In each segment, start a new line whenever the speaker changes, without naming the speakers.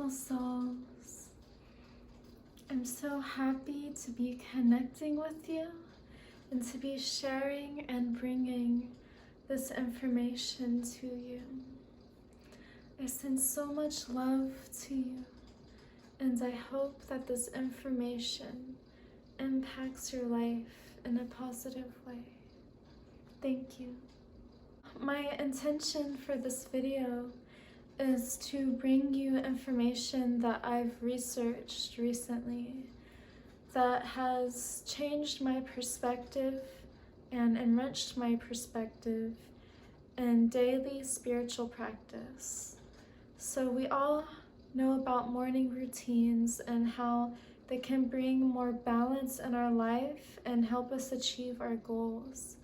beautiful souls. I'm so happy to be connecting with you and to be sharing and bringing this information to you. I send so much love to you, and I hope that this information impacts your life in a positive way. Thank you. My intention for this video is to bring you information that I've researched recently that has changed my perspective and enriched my perspective in daily spiritual practice. So we all know about morning routines and how they can bring more balance in our life and help us achieve our goals.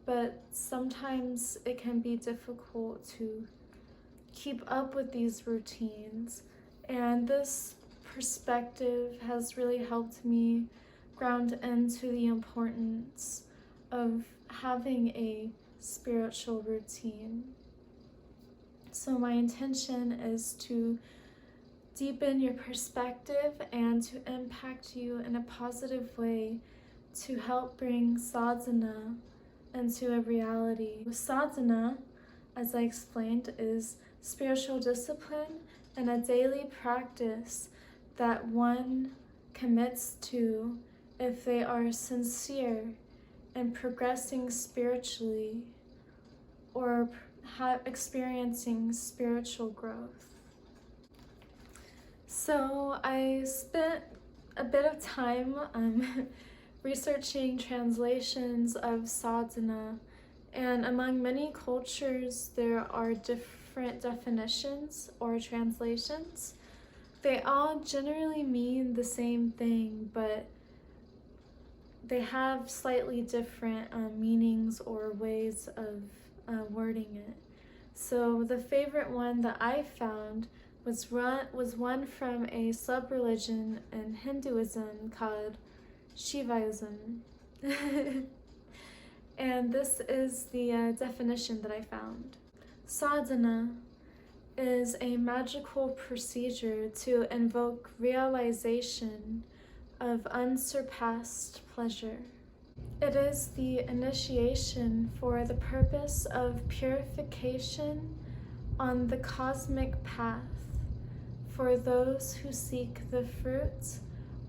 But sometimes it can be difficult to keep up with these routines, and this perspective has really helped me ground into the importance of having a spiritual routine. So my intention is to deepen your perspective and to impact you in a positive way to help bring sadhana into a reality. Sadhana, as I explained, is spiritual discipline and a daily practice that one commits to if they are sincere in progressing spiritually or experiencing spiritual growth. So I spent a bit of time researching translations of sadhana, and among many cultures there are different definitions or translations. They all generally mean the same thing, but they have slightly different meanings or ways of wording it. So the favorite one that I found was one from a sub-religion in Hinduism called Shivaism. And this is the definition that I found. Sadhana is a magical procedure to invoke realization of unsurpassed pleasure. It is the initiation for the purpose of purification on the cosmic path for those who seek the fruit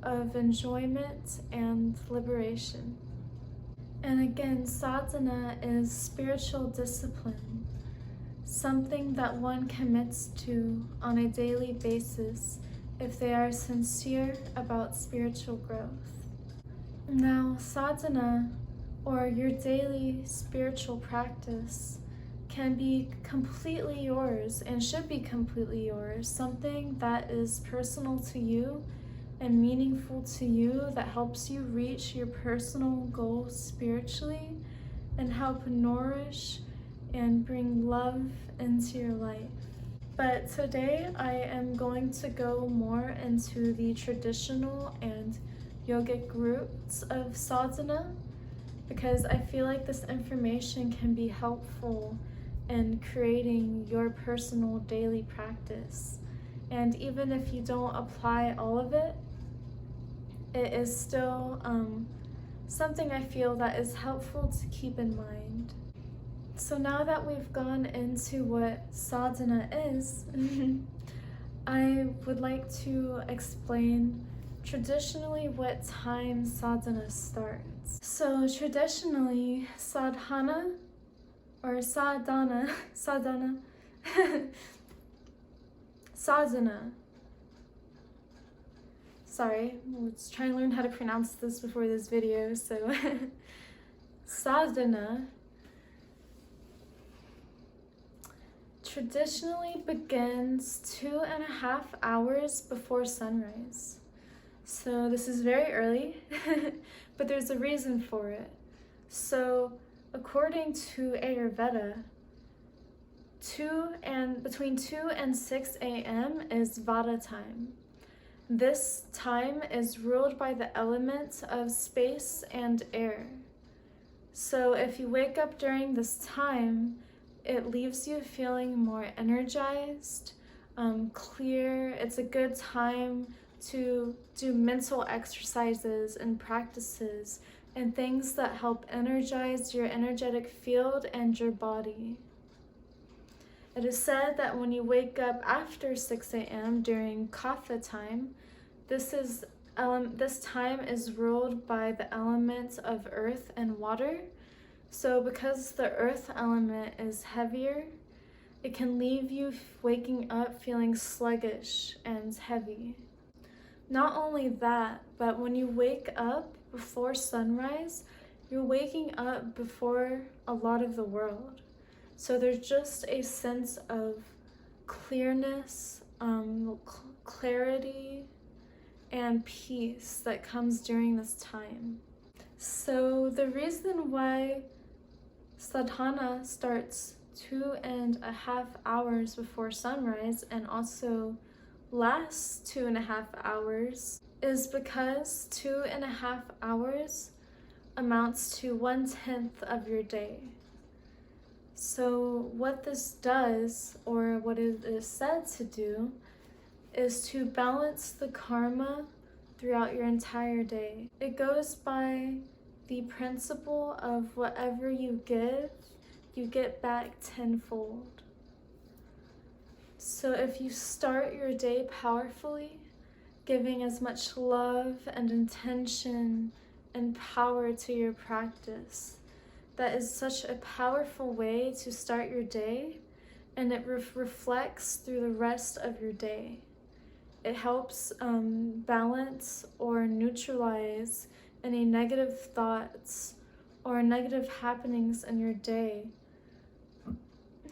of enjoyment and liberation. And again, sadhana is spiritual discipline, something that one commits to on a daily basis if they are sincere about spiritual growth. Now, sadhana, or your daily spiritual practice, can be completely yours and should be completely yours, something that is personal to you and meaningful to you, that helps you reach your personal goals spiritually and help nourish and bring love into your life. But today I am going to go more into the traditional and yogic roots of sadhana, because I feel like this information can be helpful in creating your personal daily practice. And even if you don't apply all of it, it is still something I feel that is helpful to keep in mind. So now that we've gone into what sadhana is, I would like to explain traditionally what time sadhana starts. So traditionally, sadhana or sadhana, sadhana, sadhana. Sorry, I was trying to learn how to pronounce this before this video, so sadhana traditionally begins 2.5 hours before sunrise. So this is very early, but there's a reason for it. So according to Ayurveda, between 2 and 6 a.m. is vata time. This time is ruled by the elements of space and air. So if you wake up during this time, it leaves you feeling more energized, clear. It's a good time to do mental exercises and practices and things that help energize your energetic field and your body. It is said that when you wake up after 6 a.m. during kapha time, this time is ruled by the elements of earth and water. So because the earth element is heavier, it can leave you waking up feeling sluggish and heavy. Not only that, but when you wake up before sunrise, you're waking up before a lot of the world. So there's just a sense of clearness, clarity, and peace that comes during this time. So the reason why Sadhana starts 2.5 hours before sunrise and also lasts 2.5 hours is because 2.5 hours amounts to 1/10 of your day. So what this does, or what it is said to do, is to balance the karma throughout your entire day. It goes by the principle of whatever you give, you get back tenfold. So if you start your day powerfully, giving as much love and intention and power to your practice, that is such a powerful way to start your day, and it reflects through the rest of your day. It helps balance or neutralize any negative thoughts or negative happenings in your day.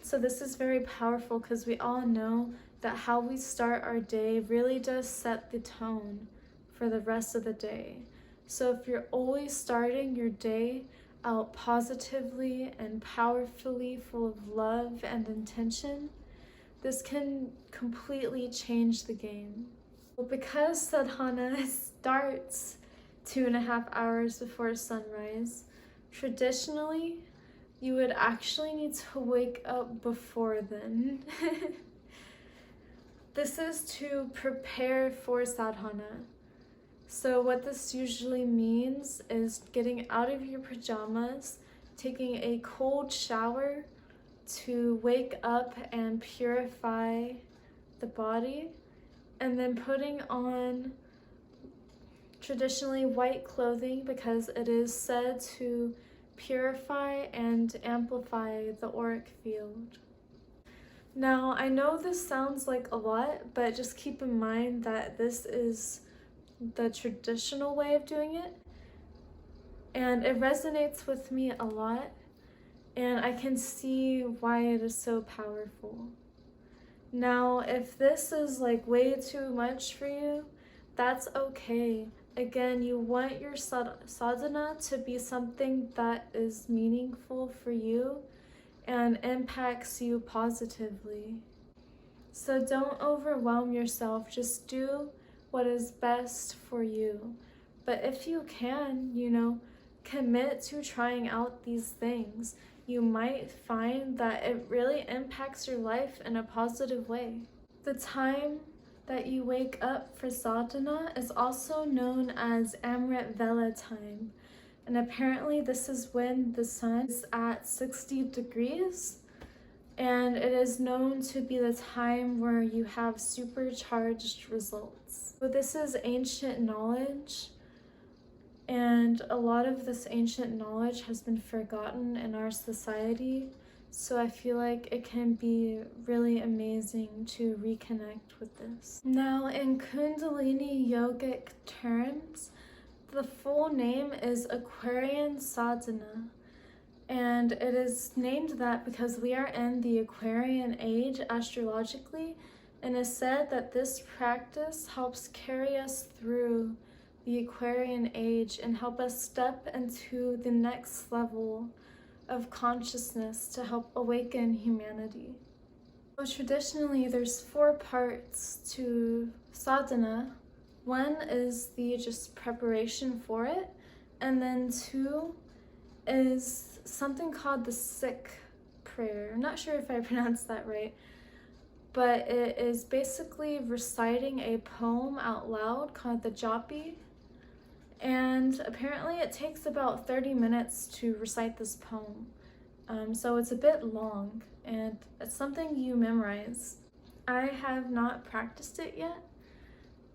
So this is very powerful because we all know that how we start our day really does set the tone for the rest of the day. So if you're always starting your day out positively and powerfully, full of love and intention, this can completely change the game. Because sadhana starts 2.5 hours before sunrise, traditionally, you would actually need to wake up before then. This is to prepare for sadhana. So what this usually means is getting out of your pajamas, taking a cold shower to wake up and purify the body, and then putting on traditionally white clothing because it is said to purify and amplify the auric field. Now, I know this sounds like a lot, but just keep in mind that this is the traditional way of doing it, and it resonates with me a lot, and I can see why it is so powerful. Now, if this is like way too much for you, that's okay. Again, you want your sadhana to be something that is meaningful for you and impacts you positively. So don't overwhelm yourself, just do what is best for you. But if you can, commit to trying out these things. You might find that it really impacts your life in a positive way. The time that you wake up for sadhana is also known as Amrit Vela time. And apparently this is when the sun is at 60 degrees. And it is known to be the time where you have supercharged results. So this is ancient knowledge. And a lot of this ancient knowledge has been forgotten in our society. So I feel like it can be really amazing to reconnect with this. Now, in Kundalini yogic terms, the full name is Aquarian Sadhana. And it is named that because we are in the Aquarian age astrologically, and it's said that this practice helps carry us through the Aquarian age and help us step into the next level of consciousness to help awaken humanity. So traditionally, there's 4 parts to sadhana. 1 is the just preparation for it, and then 2 is something called the Sikh prayer. I'm not sure if I pronounced that right, but it is basically reciting a poem out loud called the Japi. And apparently it takes about 30 minutes to recite this poem. So it's a bit long, and it's something you memorize. I have not practiced it yet,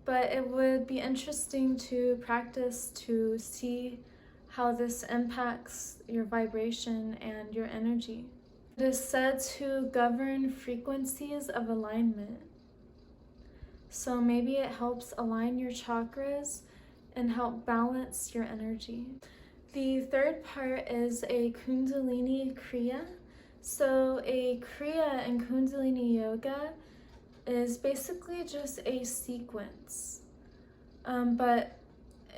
but it would be interesting to practice to see how this impacts your vibration and your energy. It is said to govern frequencies of alignment. So maybe it helps align your chakras and help balance your energy. The third part is a Kundalini Kriya. So a Kriya in Kundalini Yoga is basically just a sequence, but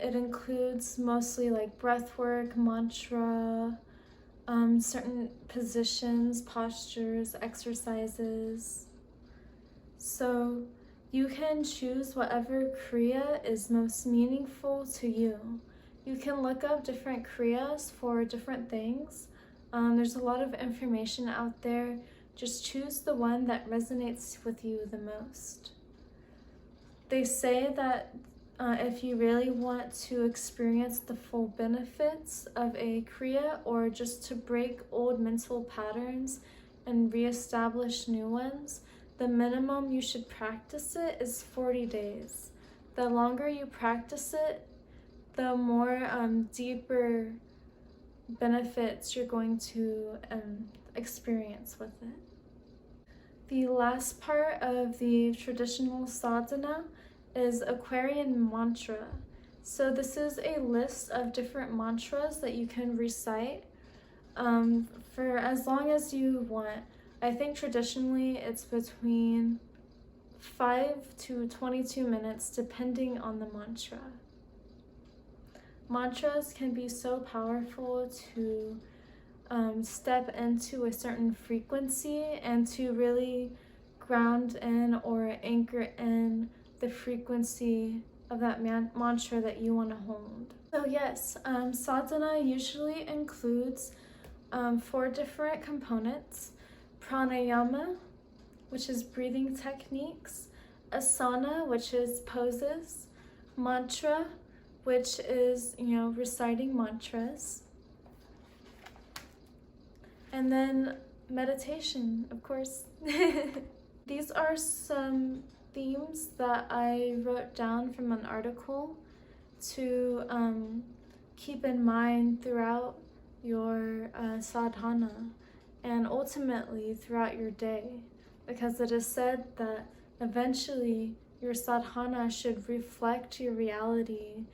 it includes mostly like breath work, mantra, certain positions, postures, exercises. So you can choose whatever Kriya is most meaningful to you. You can look up different Kriyas for different things. There's a lot of information out there. Just choose the one that resonates with you the most. They say that if you really want to experience the full benefits of a Kriya, or just to break old mental patterns and reestablish new ones, the minimum you should practice it is 40 days. The longer you practice it, the more deeper benefits you're going to experience with it. The last part of the traditional sadhana is Aquarian mantra. So this is a list of different mantras that you can recite for as long as you want. I think traditionally it's between 5 to 22 minutes depending on the mantra. Mantras can be so powerful to step into a certain frequency and to really ground in or anchor in the frequency of that mantra that you want to hold. So yes, sadhana usually includes 4 different components: pranayama, which is breathing techniques; asana, which is poses; mantra, which is, reciting mantras; and then meditation, of course. These are some themes that I wrote down from an article to keep in mind throughout your sadhana and ultimately throughout your day, because it is said that eventually your sadhana should reflect your reality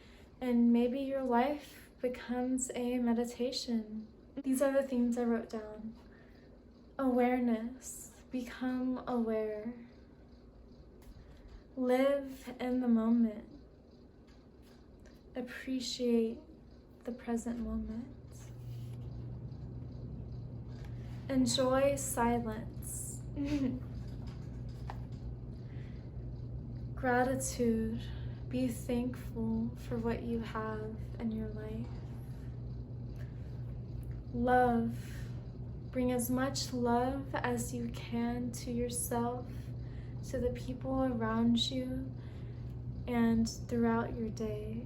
and maybe your life becomes a meditation. These are the themes I wrote down. Awareness. Become aware. Live in the moment. Appreciate the present moment. Enjoy silence. Gratitude. Be thankful for what you have in your life. Love. Bring as much love as you can to yourself, to the people around you, and throughout your day.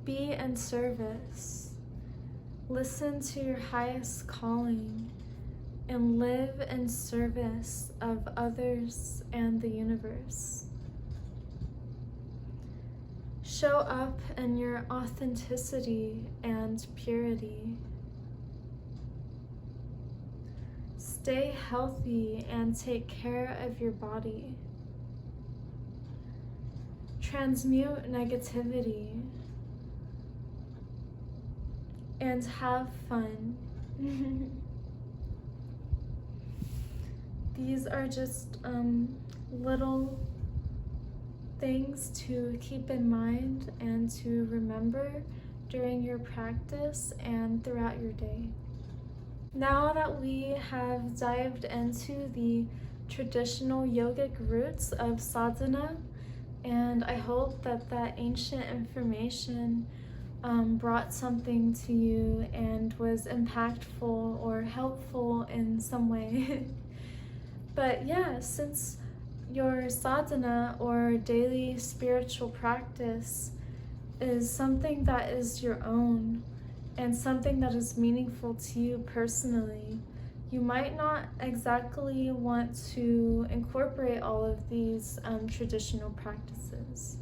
Be in service. Listen to your highest calling and live in service of others and the universe. Show up in your authenticity and purity. Stay healthy and take care of your body. Transmute negativity and have fun. These are just little things to keep in mind and to remember during your practice and throughout your day. Now that we have dived into the traditional yogic roots of sadhana, and I hope that that ancient information brought something to you and was impactful or helpful in some way. But yeah, since your sadhana or daily spiritual practice is something that is your own and something that is meaningful to you personally, you might not exactly want to incorporate all of these traditional practices.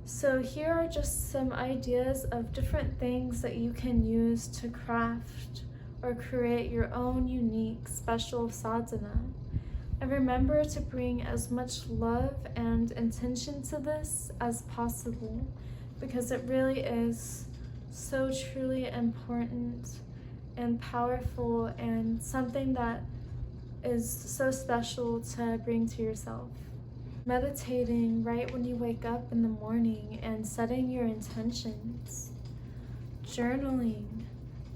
So here are just some ideas of different things that you can use to craft or create your own unique special sadhana. And remember to bring as much love and intention to this as possible, because it really is so truly important and powerful and something that is so special to bring to yourself. Meditating right when you wake up in the morning and setting your intentions. Journaling,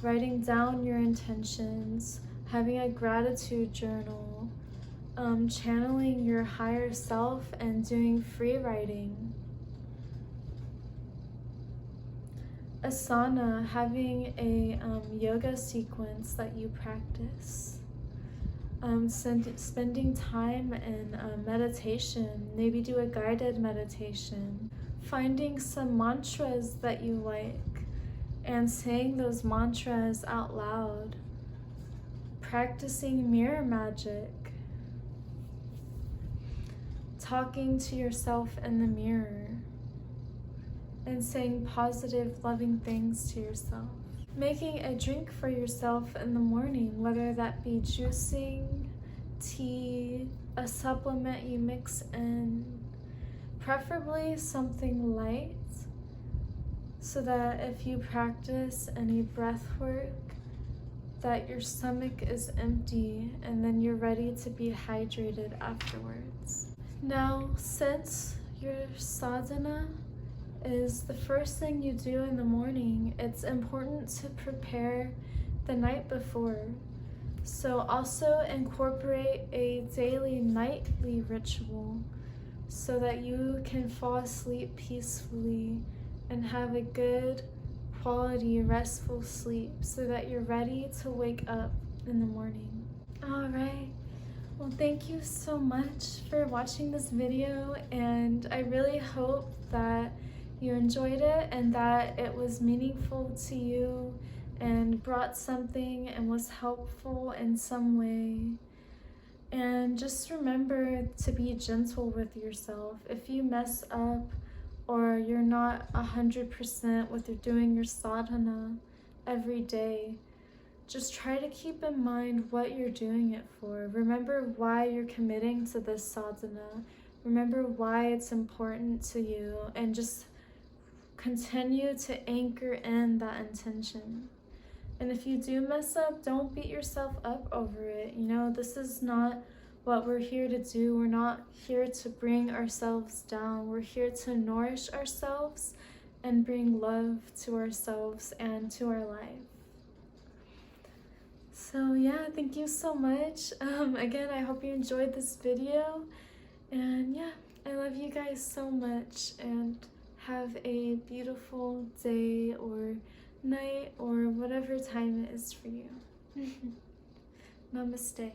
writing down your intentions, having a gratitude journal, channeling your higher self and doing free writing. Asana, having a yoga sequence that you practice. Spending time in meditation, maybe do a guided meditation. Finding some mantras that you like and saying those mantras out loud. Practicing mirror magic. Talking to yourself in the mirror and saying positive, loving things to yourself. Making a drink for yourself in the morning, whether that be juicing, tea, a supplement you mix in, preferably something light, so that if you practice any breath work, that your stomach is empty and then you're ready to be hydrated afterwards. Now, since your sadhana is the first thing you do in the morning, it's important to prepare the night before. So also incorporate a daily nightly ritual so that you can fall asleep peacefully and have a good quality restful sleep so that you're ready to wake up in the morning. All right. Well, thank you so much for watching this video, and I really hope that you enjoyed it and that it was meaningful to you and brought something and was helpful in some way. And just remember to be gentle with yourself. If you mess up or you're not 100% with doing your sadhana every day, just try to keep in mind what you're doing it for. Remember why you're committing to this sadhana. Remember why it's important to you, and just continue to anchor in that intention. And if you do mess up, don't beat yourself up over it. You know, this is not what we're here to do. We're not here to bring ourselves down. We're here to nourish ourselves and bring love to ourselves and to our life. So yeah, thank you so much. Again, I hope you enjoyed this video. And yeah, I love you guys so much, and have a beautiful day or night or whatever time it is for you. Namaste.